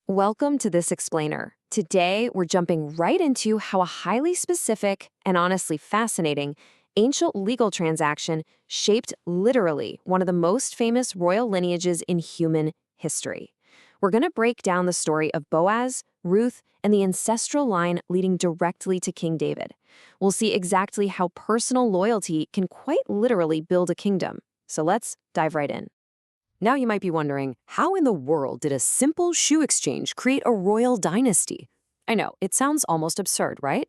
Welcome to this explainer. Today, we're jumping right into how a highly specific and honestly fascinating ancient legal transaction shaped literally one of the most famous royal lineages in human history. We're going to break down the story of Boaz, Ruth, and the ancestral line leading directly to King David. We'll see exactly how personal loyalty can quite literally build a kingdom. So let's dive right in. Now you might be wondering, how in the world did a simple shoe exchange create a royal dynasty? I know, it sounds almost absurd, right?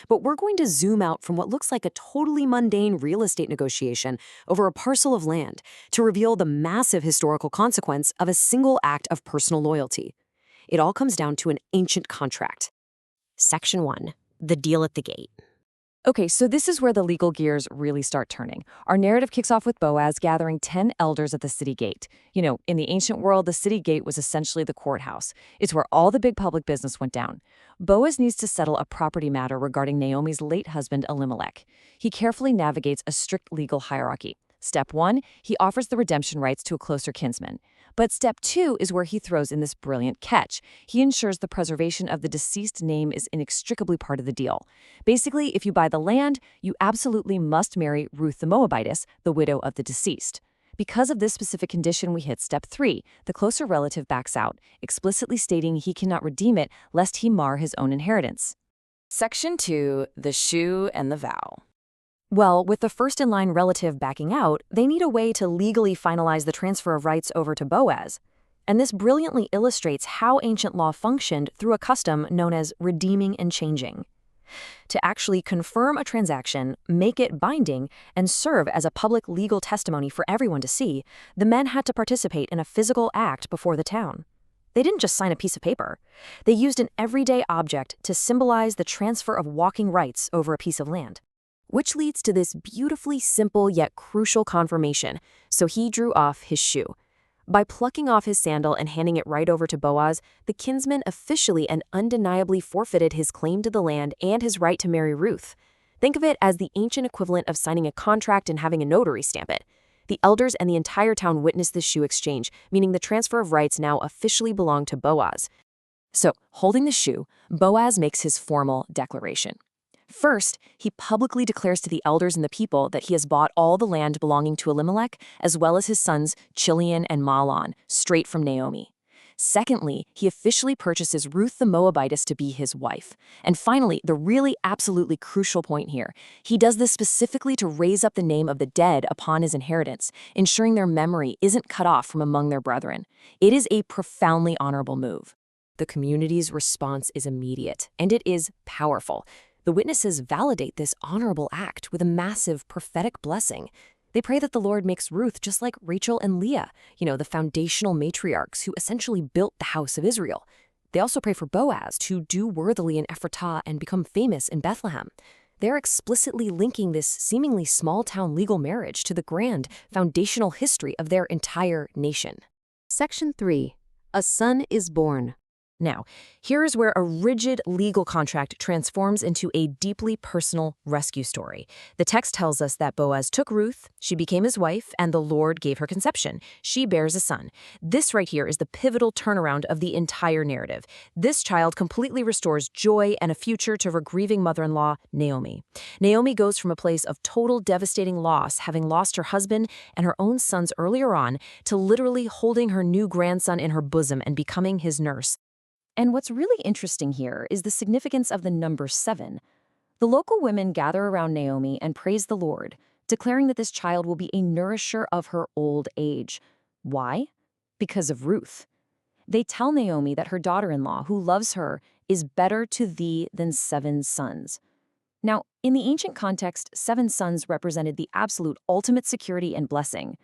But we're going to zoom out from what looks like a totally mundane real estate negotiation over a parcel of land to reveal the massive historical consequence of a single act of personal loyalty. It all comes down to an ancient contract. Section 1. The deal at the gate. Okay, so this is where the legal gears really start turning. Our narrative kicks off with Boaz gathering 10 elders at the city gate. In the ancient world, the city gate was essentially the courthouse. It's where all the big public business went down. Boaz needs to settle a property matter regarding Naomi's late husband, Elimelech. He carefully navigates a strict legal hierarchy. Step 1, he offers the redemption rights to a closer kinsman. But step 2 is where he throws in this brilliant catch. He ensures the preservation of the deceased name is inextricably part of the deal. Basically, if you buy the land, you absolutely must marry Ruth the Moabitess, the widow of the deceased. Because of this specific condition, we hit step 3. The closer relative backs out, explicitly stating he cannot redeem it lest he mar his own inheritance. Section 2. The shoe and the vow. Well, with the first-in-line relative backing out, they need a way to legally finalize the transfer of rights over to Boaz. And this brilliantly illustrates how ancient law functioned through a custom known as redeeming and changing. To actually confirm a transaction, make it binding, and serve as a public legal testimony for everyone to see, the men had to participate in a physical act before the town. They didn't just sign a piece of paper. They used an everyday object to symbolize the transfer of walking rights over a piece of land. Which leads to this beautifully simple yet crucial confirmation. So he drew off his shoe. By plucking off his sandal and handing it right over to Boaz, the kinsman officially and undeniably forfeited his claim to the land and his right to marry Ruth. Think of it as the ancient equivalent of signing a contract and having a notary stamp it. The elders and the entire town witnessed this shoe exchange, meaning the transfer of rights now officially belonged to Boaz. So, holding the shoe, Boaz makes his formal declaration. First, he publicly declares to the elders and the people that he has bought all the land belonging to Elimelech, as well as his sons Chilion and Mahlon, straight from Naomi. Secondly, he officially purchases Ruth the Moabitess to be his wife. And finally, the really absolutely crucial point here, he does this specifically to raise up the name of the dead upon his inheritance, ensuring their memory isn't cut off from among their brethren. It is a profoundly honorable move. The community's response is immediate, and it is powerful. The witnesses validate this honorable act with a massive prophetic blessing. They pray that the Lord makes Ruth just like Rachel and Leah, the foundational matriarchs who essentially built the house of Israel. They also pray for Boaz to do worthily in Ephratah and become famous in Bethlehem. They're explicitly linking this seemingly small-town legal marriage to the grand foundational history of their entire nation. Section 3. A son is born. Now, here is where a rigid legal contract transforms into a deeply personal rescue story. The text tells us that Boaz took Ruth, she became his wife, and the Lord gave her conception. She bears a son. This right here is the pivotal turnaround of the entire narrative. This child completely restores joy and a future to her grieving mother-in-law, Naomi. Naomi goes from a place of total devastating loss, having lost her husband and her own sons earlier on, to literally holding her new grandson in her bosom and becoming his nurse. And what's really interesting here is the significance of the number 7. The local women gather around Naomi and praise the Lord, declaring that this child will be a nourisher of her old age. Why? Because of Ruth. They tell Naomi that her daughter-in-law, who loves her, is better to thee than 7 sons. Now, in the ancient context, 7 sons represented the absolute ultimate security and blessing.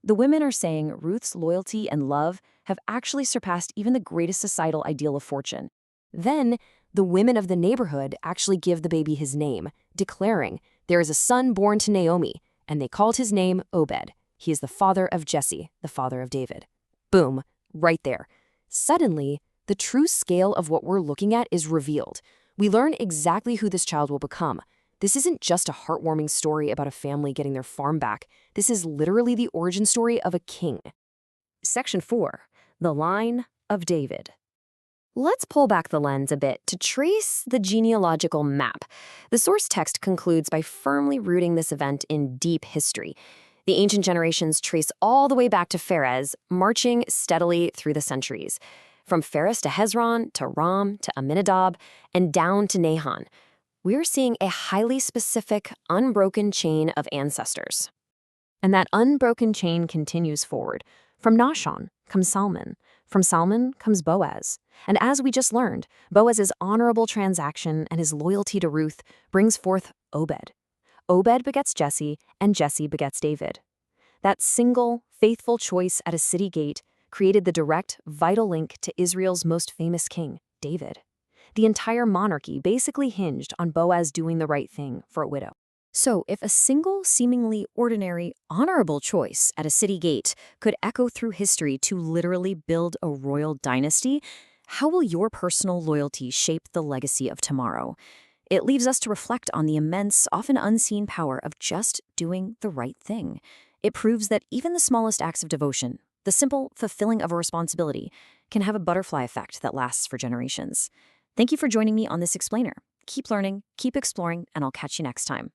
The women are saying Ruth's loyalty and love have actually surpassed even the greatest societal ideal of fortune. Then, the women of the neighborhood actually give the baby his name, declaring, "There is a son born to Naomi," and they called his name Obed. He is the father of Jesse, the father of David. Boom, right there. Suddenly, the true scale of what we're looking at is revealed. We learn exactly who this child will become. This isn't just a heartwarming story about a family getting their farm back. This is literally the origin story of a king. Section 4. The Line of David. Let's pull back the lens a bit to trace the genealogical map. The source text concludes by firmly rooting this event in deep history. The ancient generations trace all the way back to Pharez, marching steadily through the centuries. From Pharez to Hezron, to Ram, to Aminadab, and down to Nahon. We're seeing a highly specific, unbroken chain of ancestors. And that unbroken chain continues forward. From Nahshon comes Salmon. From Salmon comes Boaz. And as we just learned, Boaz's honorable transaction and his loyalty to Ruth brings forth Obed. Obed begets Jesse, and Jesse begets David. That single, faithful choice at a city gate created the direct, vital link to Israel's most famous king, David. The entire monarchy basically hinged on Boaz doing the right thing for a widow. So, if a single, seemingly ordinary, honorable choice at a city gate could echo through history to literally build a royal dynasty, how will your personal loyalty shape the legacy of tomorrow? It leaves us to reflect on the immense, often unseen power of just doing the right thing. It proves that even the smallest acts of devotion, the simple fulfilling of a responsibility, can have a butterfly effect that lasts for generations. Thank you for joining me on this explainer. Keep learning, keep exploring, and I'll catch you next time.